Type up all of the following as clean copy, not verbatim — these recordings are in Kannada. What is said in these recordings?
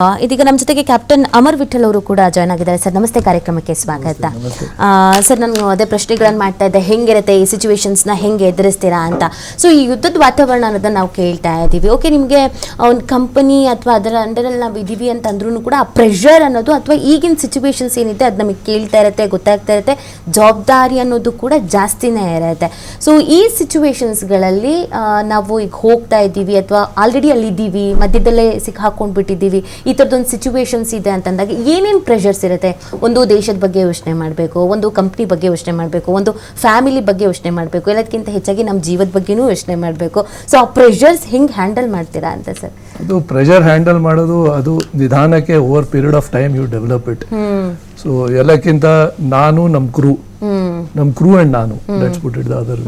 ಇದೀಗ ನಮ್ಮ ಜೊತೆಗೆ ಕ್ಯಾಪ್ಟನ್ ಅಮರ್ ವಿಠಲ್ ಅವರು ಕೂಡ ಜಾಯ್ನ್ ಆಗಿದ್ದಾರೆ. ಸರ್ ನಮಸ್ತೆ, ಕಾರ್ಯಕ್ರಮಕ್ಕೆ ಸ್ವಾಗತ. ಸರ್ ನಾನು ಅದೇ ಪ್ರಶ್ನೆಗಳನ್ನು ಮಾಡ್ತಾ ಇದ್ದೆ, ಹೆಂಗಿರುತ್ತೆ ಈ ಸಿಚುವೇಶನ್ಸ್ನ ಹೆಂಗೆ ಎದುರಿಸ್ತೀರಾ ಅಂತ. ಸೊ ಈ ಯುದ್ಧದ ವಾತಾವರಣ ಅನ್ನೋದನ್ನ ನಾವು ಕೇಳ್ತಾ ಇದ್ದೀವಿ. ಓಕೆ, ನಿಮಗೆ ಒಂದು ಕಂಪನಿ ಅಥವಾ ಅದರ ಅಂಡರಲ್ಲಿ ನಾವು ಇದ್ದೀವಿ ಅಂತ ಅಂದ್ರೂ ಕೂಡ ಆ ಪ್ರೆಷರ್ ಅನ್ನೋದು ಅಥವಾ ಈಗಿನ ಸಿಚುವೇಶನ್ಸ್ ಏನಿದೆ ಅದು ನಮಗೆ ಕೇಳ್ತಾ ಇರುತ್ತೆ, ಗೊತ್ತಾಗ್ತಾ ಇರುತ್ತೆ. ಜವಾಬ್ದಾರಿ ಅನ್ನೋದು ಕೂಡ ಜಾಸ್ತಿನೇ ಇರುತ್ತೆ. ಸೊ ಈ ಸಿಚುವೇಶನ್ಸ್ಗಳಲ್ಲಿ ನಾವು ಈಗ ಹೋಗ್ತಾ ಇದ್ದೀವಿ ಅಥವಾ ಆಲ್ರೆಡಿ ಅಲ್ಲಿದ್ದೀವಿ, ಮಧ್ಯದಲ್ಲೇ ಸಿಕ್ಕಾಕೊಂಡ್ಬಿಟ್ಟಿದ್ದೀವಿ, ಈ ಥರದೊಂದು ಸಿಚುವೇಶನ್ಸ್ ಇದೆ ಅಂತಂದಾಗ ಏನೇನು ಪ್ರೆಷರ್ಸ್ ಇರುತ್ತೆ? ಒಂದು ದೇಶದ ಬಗ್ಗೆ ಯೋಚನೆ ಮಾಡಬೇಕು, ಒಂದು ಕಂಪ್ನಿ ಬಗ್ಗೆ ಯೋಚನೆ ಮಾಡಬೇಕು, ಒಂದು ಫ್ಯಾಮಿಲಿ ಬಗ್ಗೆ ಯೋಚನೆ ಮಾಡಬೇಕು, ಎಲ್ಲದಕ್ಕಿಂತ ಹೆಚ್ಚಾಗಿ ನಮ್ಮ ಜೀವದ ಬಗ್ಗೆನೂ ಯೋಚನೆ ಮಾಡಬೇಕು. ಸೊ ಆ ಪ್ರೆಷರ್ಸ್ ಹೆಂಗೆ ಹ್ಯಾಂಡಲ್ ಮಾಡ್ತೀರಾ ಅಂತ ಸರ್? ಅದು ಪ್ರೆಷರ್ ಹ್ಯಾಂಡಲ್ ಮಾಡೋದು ಅದು ನಿಧಾನಕ್ಕೆ over period of time you develop it. So ಎಲ್ಲಕ್ಕಿಂತ ನಾನು ನಮ್ಮ ಕ್ರೂ ಅಂಡ್ ನಾನು let's put it the other.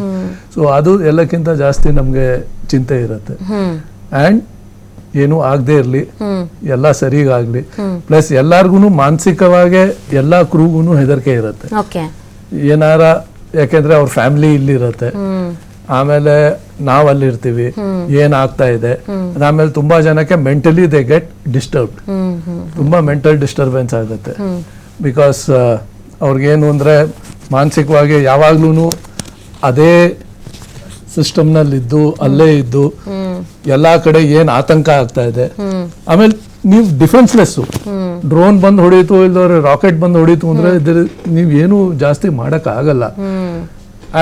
So ಅದು ಎಲ್ಲಕ್ಕಿಂತ ಜಾಸ್ತಿ ನಮಗೆ ಚಿಂತೆ ಇರುತ್ತೆ. ಆ್ಯಂಡ್ ಏನು ಆಗದೆ ಇರಲಿ, ಎಲ್ಲ ಸರಿಗಾಗ್ಲಿ. ಪ್ಲಸ್ ಎಲ್ಲಾರ್ಗು ಮಾನಸಿಕವಾಗಿ ಎಲ್ಲ ಕ್ರೂಗೂ ಹೆದರಿಕೆ ಇರುತ್ತೆ. ಏನಾರ, ಯಾಕೆಂದ್ರೆ ಅವ್ರ ಫ್ಯಾಮಿಲಿ ಇಲ್ಲಿರುತ್ತೆ, ಆಮೇಲೆ ನಾವ್ ಅಲ್ಲಿರ್ತೀವಿ, ಏನಾಗ್ತಾ ಇದೆ. ಅದಾದ್ಮೇಲೆ ತುಂಬಾ ಜನಕ್ಕೆ ಮೆಂಟಲಿ ದೇ ಗೆಟ್ ಡಿಸ್ಟರ್ಬ್ಡ್, ತುಂಬಾ ಮೆಂಟಲ್ ಡಿಸ್ಟರ್ಬೆನ್ಸ್ ಆಗುತ್ತೆ. ಬಿಕಾಸ್ ಅವ್ರಿಗೇನು ಅಂದ್ರೆ ಮಾನಸಿಕವಾಗಿ ಯಾವಾಗ್ಲೂ ಅದೇ ಸಿಸ್ಟಮ್ನಲ್ಲಿದ್ದು ಅಲ್ಲೇ ಇದ್ದು ಎಲ್ಲಾ ಕಡೆ ಏನ್ ಆತಂಕ ಆಗ್ತಾ ಇದೆ. ಆಮೇಲೆ ನೀವು ಡಿಫೆನ್ಸ್ಲೆಸ್ಸು, ಡ್ರೋನ್ ಬಂದು ಹೊಡೀತು ಇಲ್ದವ್ರೆ ರಾಕೆಟ್ ಬಂದು ಹೊಡೀತು ಅಂದ್ರೆ ನೀವ್ ಏನು ಜಾಸ್ತಿ ಮಾಡಕ್ ಆಗಲ್ಲ.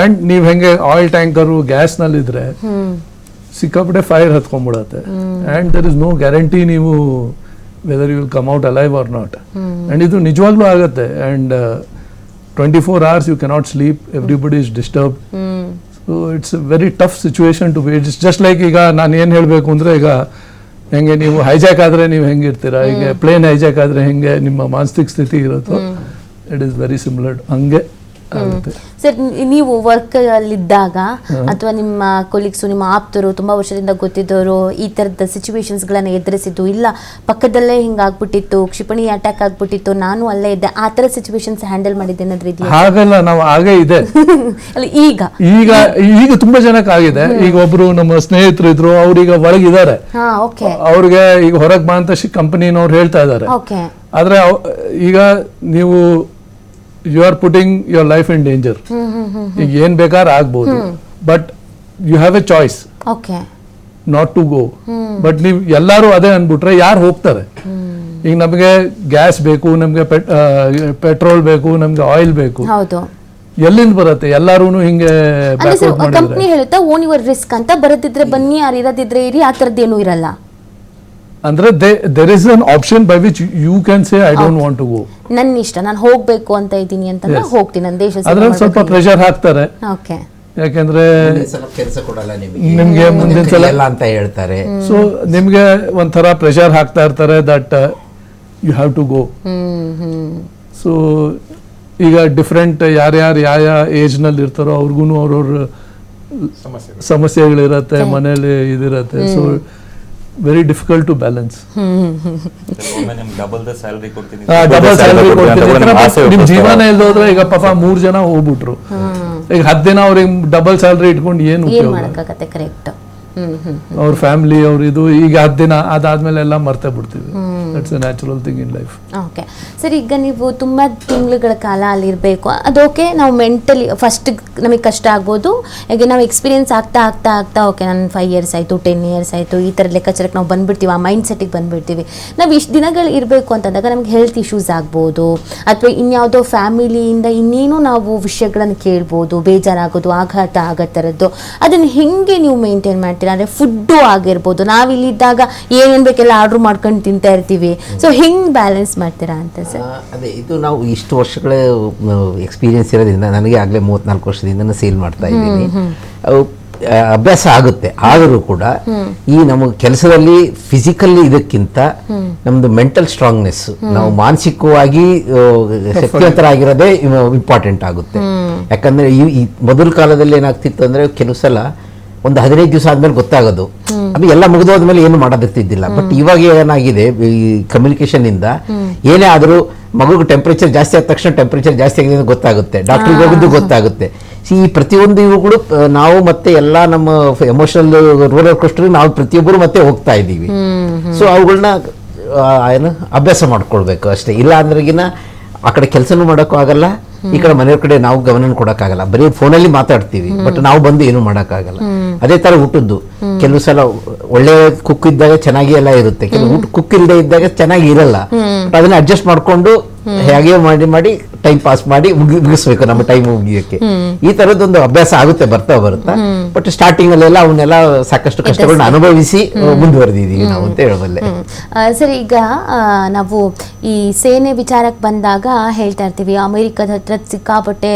ಅಂಡ್ ನೀವ್ ಹೆಂಗೆ ಆಯಿಲ್ ಟ್ಯಾಂಕರು ಗ್ಯಾಸ್ ನಲ್ಲಿದ್ರೆ ಸಿಕ್ಕಾಪಟ್ಟೆ ಫೈರ್ ಹತ್ಕೊಂಡ್ಬಿಡತ್ತೆ. And there is no guarantee ನೀವು whether you will come out alive or not. And ಇದು ನಿಜವಾಗ್ಲೂ ಆಗತ್ತೆ. And 24 hours you cannot sleep, everybody is disturbed. So it's a very tough situation to be. It's just like ಈಗ ನಾನು ಏನು ಹೇಳಬೇಕು ಅಂದರೆ, ಈಗ ಹೆಂಗೆ ನೀವು ಹೈಜಾಕ್ ಆದರೆ ನೀವು ಹೆಂಗಿರ್ತೀರಾ, ಈಗ ಪ್ಲೇನ್ ಹೈಜಾಕ್ ಆದರೆ ಹೆಂಗೆ ನಿಮ್ಮ ಮಾನಸಿಕ ಸ್ಥಿತಿ ಇರುತ್ತೋ, ಇಟ್ ಈಸ್ ವೆರಿ ಸಿಮಿಲರ್, ಹಂಗೆ ಆಗುತ್ತೆ. ಸರ್, ನೀವು ವರ್ಕ್ ಅಲ್ಲಿದ್ದಾಗ ಅಥವಾ ನಿಮ್ಮ ಕೊಲೀಗ್ಸು, ನಿಮ್ಮ ಆಪ್ತರು, ತುಂಬಾ ವರ್ಷದಿಂದ ಗೊತ್ತಿದ್ದವರು ಈ ತರದ ಸಿಚುವೇಶನ್ಸ್ ಗಳನ್ನ ಎದುರಿಸಿದ್ದು, ಇಲ್ಲ ಪಕ್ಕದಲ್ಲೇ ಹಿಂಗಾಗ್ಬಿಟ್ಟಿತ್ತು, ಕ್ಷಿಪಣಿ ಅಟ್ಯಾಕ್ ಆಗ್ಬಿಟ್ಟಿತ್ತು, ನಾನು ಅಲ್ಲೇ ಇದ್ದೆ, ಆ ತರ ಸಿಚುವೇಶನ್ಸ್ ಹ್ಯಾಂಡಲ್ ಮಾಡಿದ್ದೆ ಏನಾದ್ರೂ ಇದೆಯಾ? ಹಾಗಲ್ಲ, ನಾವು ಹಾಗೆ ಇದೆ. ಈಗ ಈಗ ಈಗ ತುಂಬಾ ಜನಕ್ಕೆ ಆಗಿದೆ. ಈಗ ಒಬ್ರು ನಮ್ಮ ಸ್ನೇಹಿತರು ಇದ್ರು, ಅವ್ರೀಗ ಒಳಗಿದ್ದಾರೆ, ಅವ್ರಿಗೆ ಈಗ ಹೊರಗೆ ಬಾ ಅಂತ ಕಂಪನಿನವ್ರು ಹೇಳ್ತಾ ಇದ್ದಾರೆ. ಆದ್ರೆ ಈಗ ನೀವು you are putting your life in danger. ಈಗ ಏನ್ ಬೇಕಾದ್ರೆ ಆಗ್ಬೋದು, but you have a choice not to go. But ನೀವು ಎಲ್ಲಾರು ಅದೇ ಅನ್ಬಿಟ್ರೆ ಯಾರು ಹೋಗ್ತಾರೆ? ಈಗ ನಮಗೆ ಗ್ಯಾಸ್ ಬೇಕು, ನಮ್ಗೆ ಪೆಟ್ರೋಲ್ ಬೇಕು, ನಮ್ಗೆ ಆಯಿಲ್ ಬೇಕು, ಎಲ್ಲಿಂದ ಬರುತ್ತೆ? ಎಲ್ಲಾರು ಹಿಂಗೆ ಕಂಪ್ನಿ ಹೇಳುತ್ತಾ ಓನ್ ಯುವರ್ ರಿಸ್ಕ್ ಅಂತ, ಬರದಿದ್ರೆ ಬನ್ನಿ, ಯಾರು ಇರದಿದ್ರೆ ಇರಿ, ಆ ತರದ್ದೇನು ಇರಲ್ಲ. ಅಂದ್ರೆ there is an option by which you can say I don't want to go. ನನ್ನ ಇಷ್ಟ, ನಾನು ಹೋಗ್ಬೇಕು ಅಂತ ಇದ್ದೀನಿ ಅಂತ ಹೋಗ್ತೀನಿ, ನನ್ನ ದೇಶ ಸೇವೆ ಅದ್ರಲ್ಲಿ ಸ್ವಲ್ಪ ಪ್ರೆಷರ್ ಹಾಕ್ತಾರೆ. ಯಾಕಂದ್ರೆ ಕೆಲಸ ಕೊಡಲ್ಲ ನಿಮ್ಗೆ ಮುಂದಿನ ಸಲ ಎಲ್ಲ ಅಂತ ಹೇಳ್ತಾರೆ. ಸೊ ನಿಮ್ಗೆ ಒಂಥರ ಪ್ರೆಷರ್ ಹಾಕ್ತಾ ಇರ್ತಾರೆ that you have to go. So ಈಗ ಡಿಫ್ರೆಂಟ್ ಯಾರ್ಯಾರು ಯಾವ ಏಜ್ ನಲ್ಲಿ ಇರ್ತಾರೋ ಅವ್ರಿಗೂ ಅವ್ರವ್ರ ಸಮಸ್ಯೆಗಳಿರತ್ತೆ, ಮನೇಲಿ ಇದಿರತ್ತೆ. So very difficult to balance. Double salary ಕೊಡ್ತೀನಿ, ನಿಮ್ ಜೀವನ ಇಲ್ಲೋದ್ರೆ ಈಗ ಪಾಪ 3 ಜನ ಹೋಗ್ಬಿಟ್ರು, ಈಗ 10 ದಿನ ಅವ್ರಿಗೆ ಡಬಲ್ ಸ್ಯಾಲರಿ ಇಟ್ಕೊಂಡು ಏನು ಕರೆಕ್ಟ್. ಅವ್ರ ಫ್ಯಾಮಿಲಿ ಅವ್ರ ಇದು ಈಗ 10 ದಿನ ಅದಾದ್ಮೇಲೆ ಎಲ್ಲ ಮರ್ತೇ ಬಿಡ್ತೀವಿ. That's A natural thing in life. Okay sir, ಈಗ ನೀವು ತುಂಬಾ ತಿಂಗಳುಗಳ ಕಾಲ ಅಲ್ಲಿರಬೇಕು, ಅದೋಕೆ ನಾವು ಮೆಂಟಲಿ ಫಸ್ಟ್ ನಮಗೆ ಕಷ್ಟ ಆಗ್ಬೋದು. ಈಗ ನಾವು ಎಕ್ಸ್ಪೀರಿಯನ್ಸ್ ಆಗ್ತಾ ಆಗ್ತಾ ಆಗ್ತಾ ಓಕೆ ನಾನು 5 years ಆಯಿತು, 10 years ಆಯಿತು, ಈ ಥರ ಲೆಕ್ಕಾಚಾರಕ್ಕೆ ನಾವು ಬಂದ್ಬಿಡ್ತೀವಿ, ಆ ಮೈಂಡ್ ಸೆಟ್ಟಿಗೆ ಬಂದ್ಬಿಡ್ತೀವಿ. ನಾವು ಇಷ್ಟು ದಿನಗಳು ಇರಬೇಕು ಅಂತಂದಾಗ ನಮ್ಗೆ ಹೆಲ್ತ್ ಇಶ್ಯೂಸ್ ಆಗ್ಬೋದು, ಅಥವಾ ಇನ್ಯಾವುದೋ ಫ್ಯಾಮಿಲಿಯಿಂದ ಇನ್ನೇನು ನಾವು ವಿಷಯಗಳನ್ನು ಕೇಳ್ಬೋದು, ಬೇಜಾರಾಗೋದು, ಆಘಾತ ಆಗೋ ಥರದ್ದು. ಅದನ್ನು ಹೆಂಗೆ ನೀವು ಮೇಂಟೈನ್ ಮಾಡ್ತೀರಾ? ಅಂದರೆ ಫುಡ್ಡು ಆಗಿರ್ಬೋದು, ನಾವಿಲ್ಲಿದ್ದಾಗ ಏನೇನು ಬೇಕೆಲ್ಲ ಆರ್ಡ್ರ್ ಮಾಡ್ಕೊಂಡು ತಿಂತಾ ಇರ್ತೀವಿ. ಸೊ ಹೆಂಗೆ ಬ್ಯಾಲೆನ್ಸ್ ಮಾಡ್ತೀರಾ ಅಂತ ಸರ್? ಅದೇ, ಇದು ನಾವು ಇಷ್ಟು ವರ್ಷಗಳೇ ಎಕ್ಸ್ಪೀರಿಯನ್ಸ್ ಇರೋದ್ರಿಂದ, ನನಗೆ ಆಗಲೇ 34 ವರ್ಷದಿಂದ ಸೇಲ್ ಮಾಡ್ತಾ ಇದ್ದೀನಿ. ಅಭ್ಯಾಸ ಆಗುತ್ತೆ. ಆದರೂ ಕೂಡ ಈ ನಮ್ಮ ಕೆಲಸದಲ್ಲಿ ಫಿಸಿಕಲಿ ಇದಕ್ಕಿಂತ ನಮ್ದು ಮೆಂಟಲ್ ಸ್ಟ್ರಾಂಗ್ನೆಸ್, ನಾವು ಮಾನಸಿಕವಾಗಿ ಶಕ್ತಿವಂತರಾಗಿರೋದೇ ಇಂಪಾರ್ಟೆಂಟ್ ಆಗುತ್ತೆ. ಯಾಕಂದ್ರೆ ಈ ಮೊದಲ ಕಾಲದಲ್ಲಿ ಏನಾಗ್ತಿತ್ತು ಅಂದ್ರೆ, ಕೆಲವು ಸಲ ಒಂದು 15 ದಿವಸ ಆದ್ಮೇಲೆ ಗೊತ್ತಾಗೋದು, ಅದು ಎಲ್ಲ ಮುಗಿದೋದ್ಮೇಲೆ ಏನು ಮಾಡೋದಿರ್ತಿದ್ದಿಲ್ಲ. ಬಟ್ ಇವಾಗ ಏನಾಗಿದೆ, ಈ ಕಮ್ಯುನಿಕೇಶನ್ ಇಂದ ಏನೇ ಆದರೂ ಮಗುಗೆ ಟೆಂಪರೇಚರ್ ಜಾಸ್ತಿ ಆದ ತಕ್ಷಣ ಟೆಂಪರೇಚರ್ ಜಾಸ್ತಿ ಆಗಿದೆ ಗೊತ್ತಾಗುತ್ತೆ, ಡಾಕ್ಟರ್ಗೆ ಹೋಗಿದ್ದು ಗೊತ್ತಾಗುತ್ತೆ. ಈ ಪ್ರತಿಯೊಂದು ಇವುಗಳು ನಾವು ಮತ್ತೆ ಎಲ್ಲ ನಮ್ಮ ಎಮೋಷನಲ್ ರೋಲರ್ ಕೋಸ್ಟರ್ ನಾವು ಪ್ರತಿಯೊಬ್ಬರು ಮತ್ತೆ ಹೋಗ್ತಾ ಇದ್ದೀವಿ. ಸೊ ಅವುಗಳನ್ನ ಏನು ಅಭ್ಯಾಸ ಮಾಡ್ಕೊಳ್ಬೇಕು ಅಷ್ಟೇ. ಇಲ್ಲ ಅಂದ್ರೆಗಿನ ಆ ಕಡೆ ಕೆಲಸನೂ ಮಾಡೋಕ್ಕೂ ಆಗಲ್ಲ, ಈ ಕಡೆ ಮನೆಯವ್ರ ಕಡೆ ನಾವು ಗಮನ ಕೊಡೋಕ್ಕಾಗಲ್ಲ. ಬರೀ ಫೋನಲ್ಲಿ ಮಾತಾಡ್ತೀವಿ, ಬಟ್ ನಾವು ಬಂದು ಏನು ಮಾಡೋಕ್ಕಾಗಲ್ಲ. ಅದೇ ಥರ ಊಟದ್ದು ಕೆಲವು ಸಲ ಒಳ್ಳೆ ಕುಕ್ ಇದ್ದಾಗ ಚೆನ್ನಾಗಿ ಎಲ್ಲ ಇರುತ್ತೆ, ಕೆಲವು ಊಟ ಕುಕ್ ಇಲ್ಲದೆ ಇದ್ದಾಗ ಚೆನ್ನಾಗಿ ಇರಲ್ಲ. ಅದನ್ನ ಅಡ್ಜಸ್ಟ್ ಮಾಡ್ಕೊಂಡು ಹೇಗೆ ಮಾಡಿ ಮಾಡಿ ಟೈಮ್ ಪಾಸ್ ಮಾಡಿ ಮುಗಿಸ್ಬೇಕು ನಮ್ಮ ಟೈಮ್ ಮುಗಿಯೋಕ್ಕೆ. ಈ ತರದೊಂದು ಅಭ್ಯಾಸ ಆಗುತ್ತೆ ಬರ್ತಾ ಬಟ್ ಸ್ಟಾರ್ಟಿಂಗ್ ಅಲ್ಲೆಲ್ಲ ಅವನ್ನೆಲ್ಲ ಸಾಕಷ್ಟು ಕಷ್ಟಗಳನ್ನ ಅನುಭವಿಸಿ ಮುಂದುವರೆದಿದ್ದೀವಿ ನಾವು ಅಂತ ಹೇಳಬಲ್ಲೆ. ಸರ್, ಈಗ ನಾವು ಈ ಸೇನೆ ವಿಚಾರಕ್ಕೆ ಬಂದಾಗ ಹೇಳ್ತಾ ಇರ್ತೀವಿ ಅಮೆರಿಕದ ಹತ್ರ ಸಿಕ್ಕಾಪಟ್ಟೆ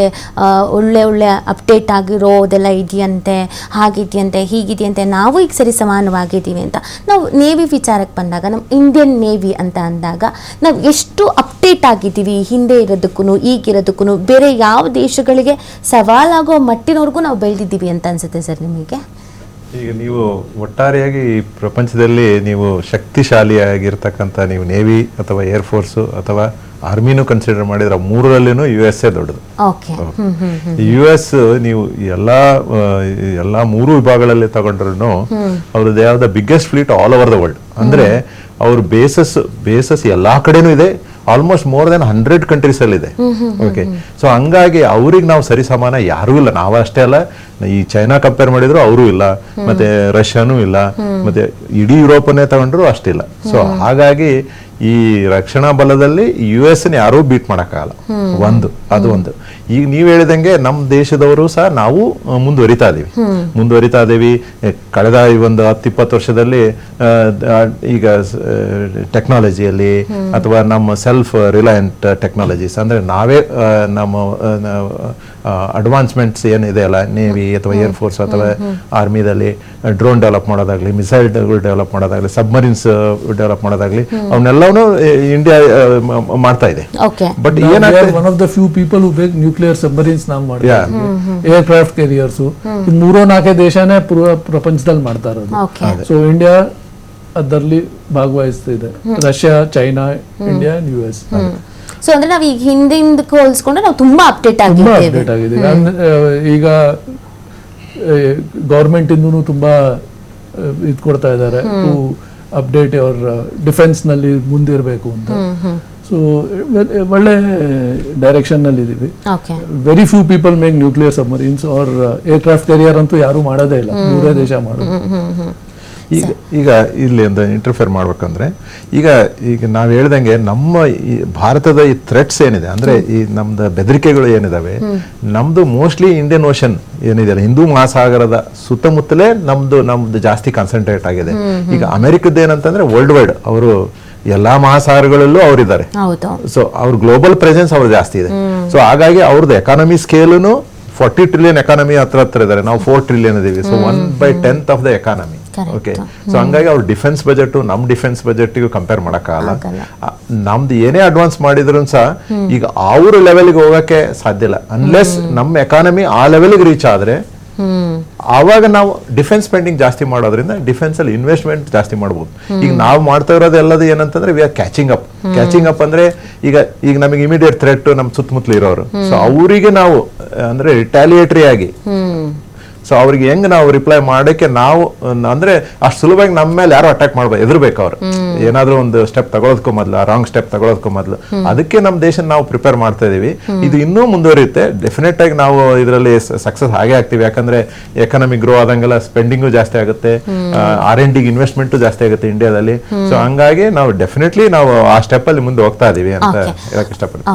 ಒಳ್ಳೆ ಒಳ್ಳೆ ಅಪ್ಡೇಟ್ ಆಗಿರೋದೆಲ್ಲ ಇದೆಯಂತೆ, ಹಾಗಿದೆಯಂತೆ, ಹೀಗಿದೆಯಂತೆ, ನಾವು ಈಗ ಸರಿ ಸಮಾನವಾಗಿದ್ದೀವಿ ಅಂತ. ನಾವು ನೇವಿ ವಿಚಾರಕ್ಕೆ ಬಂದಾಗ, ನಮ್ಮ ಇಂಡಿಯನ್ ನೇವಿ ಅಂತ ಅಂದಾಗ ನಾವು ಎಷ್ಟು ಅಪ್ಡೇಟ್ ಆಗಿದ್ದೀವಿ ಹಿಂದೆ ಇರೋದಕ್ಕೂ ಈಗಿರೋದಕ್ಕೂ, ಬೇರೆ ಯಾವ ದೇಶಗಳಿಗೆ ಸವಾಲಾಗೋ ಮಟ್ಟಿನವರೆಗೂ ನಾವು ಬೆಳೆದಿದ್ದೀವಿ ಅಂತ ಅನ್ಸುತ್ತೆ ಸರ್ ನಿಮಗೆ? ಈಗ ನೀವು ಒಟ್ಟಾರೆಯಾಗಿ ಈ ಪ್ರಪಂಚದಲ್ಲಿ ನೀವು ಶಕ್ತಿಶಾಲಿಯಾಗಿರ್ತಕ್ಕಂಥ ನೀವು ನೇವಿ ಅಥವಾ ಏರ್ಫೋರ್ಸು ಅಥವಾ ಆರ್ಮಿನೂ ಕನ್ಸಿಡರ್ ಮಾಡಿದ್ರೆ ಮೂರರಲ್ಲಿನೂ US ದೊಡ್ಡದು. US ನೀವು ಎಲ್ಲ ಮೂರು ವಿಭಾಗಗಳಲ್ಲಿ ತಗೊಂಡ್ರು ಅವ್ರದ್ದು they have the biggest fleet all over the world. ಅಂದ್ರೆ ಅವ್ರ ಬೇಸಸ್ ಎಲ್ಲಾ ಕಡೆನೂ ಇದೆ, ಆಲ್ಮೋಸ್ಟ್ ಮೋರ್ ದೆನ್ 100 ಕಂಟ್ರೀಸ್ ಅಲ್ಲಿ ಇದೆ. ಓಕೆ, ಸೊ ಹಂಗಾಗಿ ಅವ್ರಿಗೆ ನಾವು ಸರಿ ಸಮಾನ ಯಾರೂ ಇಲ್ಲ. ನಾವು ಅಷ್ಟೇ ಅಲ್ಲ, ಈ ಚೈನಾ ಕಂಪೇರ್ ಮಾಡಿದ್ರು ಅವರೂ ಇಲ್ಲ, ಮತ್ತೆ ರಷ್ಯಾನೂ ಇಲ್ಲ, ಮತ್ತೆ ಇಡೀ ಯುರೋಪನ್ನೇ ತಗೊಂಡ್ರು ಅಷ್ಟಿಲ್ಲ. ಸೊ ಹಾಗಾಗಿ ಈ ರಕ್ಷಣಾ ಬಲದಲ್ಲಿ US ಯಾರೂ ಬೀಟ್ ಮಾಡಕ್ಕಾಗಲ್ಲ. ಒಂದು ಈಗ ನೀವ್ ಹೇಳಿದಂಗೆ ನಮ್ಮ ದೇಶದವರು ಸಹ ನಾವು ಮುಂದುವರಿತಾ ಇದೀವಿ. ಕಳೆದ ಒಂದು 10-20 ವರ್ಷದಲ್ಲಿ ಈಗ ಟೆಕ್ನಾಲಜಿಯಲ್ಲಿ ಅಥವಾ ನಮ್ಮ ಸೆಲ್ಫ್ ರಿಲಯಂಟ್ ಟೆಕ್ನಾಲಜೀಸ್ ಅಂದ್ರೆ ನಾವೇ ನಮ್ಮ ಅಡ್ವಾನ್ಸ್ಮೆಂಟ್ಸ್ ಏನಿದೆ ಅಲ್ಲ, ನೇವಿ ಅಥವಾ ಏರ್ಫೋರ್ಸ್ ಅಥವಾ ಆರ್ಮಿದಲ್ಲಿ ಡ್ರೋನ್ ಡೆವಲಪ್ ಮಾಡೋದಾಗ್ಲಿ, ಮಿಸೈಲ್ಗಳು ಡೆವಲಪ್ ಮಾಡೋದಾಗ್ಲಿ, ಸಬ್ಮರೀನ್ಸ್ ಡೆವಲಪ್ ಮಾಡೋದಾಗ್ಲಿ, ಅವನ್ನೆಲ್ಲವೂ ಇಂಡಿಯಾ ಮಾಡ್ತಾ ಇದೆ. ಬಟ್ ಏನಾಗ್ತದೆ, one of the few people who make nuclear submarines ನಾವು ಮಾಡ್ತೀವಿ, ಏರ್ಕ್ರಾಫ್ಟ್ ಕ್ಯಾರಿಯರ್ಸ್ 3-4 ದೇಶನೇ ಪ್ರಪಂಚದಲ್ಲಿ ಮಾಡ್ತಾ ಇರೋದು. ಸೊ ಇಂಡಿಯಾ ಅದರಲ್ಲಿ ಭಾಗವಹಿಸ್ತಿದೆ, Russia, China, India, US. So ಅಂದ್ರೆ ನಾವು ಈಗ ಹಿಂದಿಂದಕ್ಕೆ ಹೋಲಿಸ್ಕೊಂಡ್ರೆ ನಾವು ತುಂಬಾ ಅಪ್ಡೇಟ್ ಆಗಿದ್ದೀವಿ. ಈಗ ಗೌರ್ಮೆಂಟ್ ಇಂದೂ ತುಂಬಾ ಇದು ಕೊಡ್ತಾ ಇದ್ದಾರೆ, ಅಪ್ಡೇಟ್ ಅವ್ರ ಡಿಫೆನ್ಸ್ ನಲ್ಲಿ ಮುಂದಿರಬೇಕು ಅಂತ. ಸೊ ಒಳ್ಳೆ ಡೈರೆಕ್ಷನ್ ನಲ್ಲಿ ಇದೀವಿ. Very few people make nuclear submarines or aircraft carrier ಅಂತೂ ಯಾರು ಮಾಡೋದೇ ಇಲ್ಲ, 3 ದೇಶ ಮಾಡೋದು. ಈಗ ಇಲ್ಲಿ ಒಂದು ಇಂಟರ್ಫಿಯರ್ ಮಾಡ್ಬೇಕಂದ್ರೆ ಈಗ ನಾವು ಹೇಳ್ದಂಗೆ ನಮ್ಮ ಈ ಭಾರತದ ಈ ಥ್ರೆಟ್ಸ್ ಏನಿದೆ ಅಂದ್ರೆ ಈ ನಮ್ದು ಬೆದರಿಕೆಗಳು ಏನಿದಾವೆ, ನಮ್ದು ಮೋಸ್ಟ್ಲಿ ಇಂಡಿಯನ್ ಓಷನ್ ಏನಿದೆ ಹಿಂದೂ ಮಹಾಸಾಗರದ ಸುತ್ತಮುತ್ತಲೇ ನಮ್ದು ಜಾಸ್ತಿ ಕಾನ್ಸಂಟ್ರೇಟ್ ಆಗಿದೆ. ಈಗ ಅಮೆರಿಕದ ಏನಂತಂದ್ರೆ ವರ್ಲ್ಡ್ ವೈಡ್ ಅವರು ಎಲ್ಲಾ ಮಹಾಸಾಗರಗಳಲ್ಲೂ ಅವರಿದ್ದಾರೆ. ಸೊ ಅವ್ರ ಗ್ಲೋಬಲ್ ಪ್ರೆಸೆನ್ಸ್ ಅವ್ರು ಜಾಸ್ತಿ ಇದೆ. ಸೊ ಹಾಗಾಗಿ ಅವ್ರದ್ದು ಎಕಾನಮಿ ಸ್ಕೇಲುನು 40 ಟ್ರಿಲಿಯನ್ ಎಕಾನಮಿ ಹತ್ರ ಇದ್ದಾರೆ, ನಾವು 4 ಟ್ರಿಲಿಯನ್ ಇದೀವಿ. So 1/10 of the economy. Okay, so ಹಂಗಾಗಿ ಅವ್ರ ಡಿಫೆನ್ಸ್ ಬಜೆಟ್ ನಮ್ಮ ಡಿಫೆನ್ಸ್ ಬಜೆಟ್ಗೂ ಕಂಪೇರ್ ಮಾಡಕ್ಕಾಗಲ್ಲ. ನಮ್ದು ಏನೇ ಅಡ್ವಾನ್ಸ್ ಮಾಡಿದ್ರು ಸಹ ಈಗ ಅವ್ರ ಲೆವೆಲ್ಗೆ ಹೋಗಕ್ಕೆ ಸಾಧ್ಯ ಇಲ್ಲ ಅನ್ಲೆಸ್ ನಮ್ಮ ಎಕಾನಮಿ ಆ ಲೆವೆಲ್ಗೆ ರೀಚ್ ಆದ್ರೆ ಆವಾಗ ನಾವು ಡಿಫೆನ್ಸ್ ಸ್ಪೆಂಡಿಂಗ್ ಜಾಸ್ತಿ ಮಾಡೋದ್ರಿಂದ ಡಿಫೆನ್ಸ್ ಅಲ್ಲಿ ಇನ್ವೆಸ್ಟ್ಮೆಂಟ್ ಜಾಸ್ತಿ ಮಾಡಬಹುದು. ಈಗ ನಾವು ಮಾಡ್ತಾ ಇರೋದು ಎಲ್ಲದು ಏನಂತಂದ್ರೆ ವಿ ಆರ್ ಕ್ಯಾಚಿಂಗ್ ಅಪ್ ಅಂದ್ರೆ ಈಗ ನಮಗೆ ಇಮಿಡಿಯೇಟ್ ಥ್ರೆಟ್ ನಮ್ಮ ಸುತ್ತಮುತ್ತಲು ಇರೋರು. ಸೊ ಅವರಿಗೆ ನಾವು ಅಂದ್ರೆ ರಿಟಾಲಿಯೇಟರಿ ಆಗಿ ಸೊ ಅವ್ರಿಗೆ ಹೆಂಗ್ ನಾವು ರಿಪ್ಲೈ ಮಾಡಕ್ಕೆ ನಾವು ಅಂದ್ರೆ ಅಷ್ಟು ಸುಲಭವಾಗಿ ನಮ್ಮ ಮೇಲೆ ಯಾರು ಅಟ್ಯಾಕ್ ಮಾಡ್ಬೋದು, ಎದುರ್ಬೇಕು ಅವ್ರು ಏನಾದ್ರೂ ಒಂದು ಸ್ಟೆಪ್ ತಗೊಳೋದಕ್ಕೂ ಮೊದಲು, ರಾಂಗ್ ಸ್ಟೆಪ್ ತಗೊಳೋದಕ್ಕೂ ಮೊದಲು. ಅದಕ್ಕೆ ನಮ್ಮ ದೇಶ ನಾವು ಪ್ರಿಪೇರ್ ಮಾಡ್ತಾ ಇದೀವಿ. ಇದು ಇನ್ನೂ ಮುಂದುವರಿಯುತ್ತೆ, ಡೆಫಿನೆಟ್ ಆಗಿ ನಾವು ಇದರಲ್ಲಿ ಸಕ್ಸಸ್ ಹಾಗೆ ಆಗ್ತೀವಿ. ಯಾಕಂದ್ರೆ ಎಕಾನಮಿ ಗ್ರೋ ಆದಂಗೆಲ್ಲ ಸ್ಪೆಂಡಿಂಗು ಜಾಸ್ತಿ ಆಗುತ್ತೆ, R&D ಇನ್ವೆಸ್ಟ್ಮೆಂಟ್ ಜಾಸ್ತಿ ಆಗುತ್ತೆ ಇಂಡಿಯಾದಲ್ಲಿ. ಸೊ ಹಂಗಾಗಿ ನಾವು ಡೆಫಿನೆಟ್ಲಿ ನಾವು ಆ ಸ್ಟೆಪ್ ಅಲ್ಲಿ ಮುಂದೆ ಹೋಗ್ತಾ ಇದೀವಿ ಅಂತ ಹೇಳಕ್ ಇಷ್ಟಪಡ್ತೀನಿ.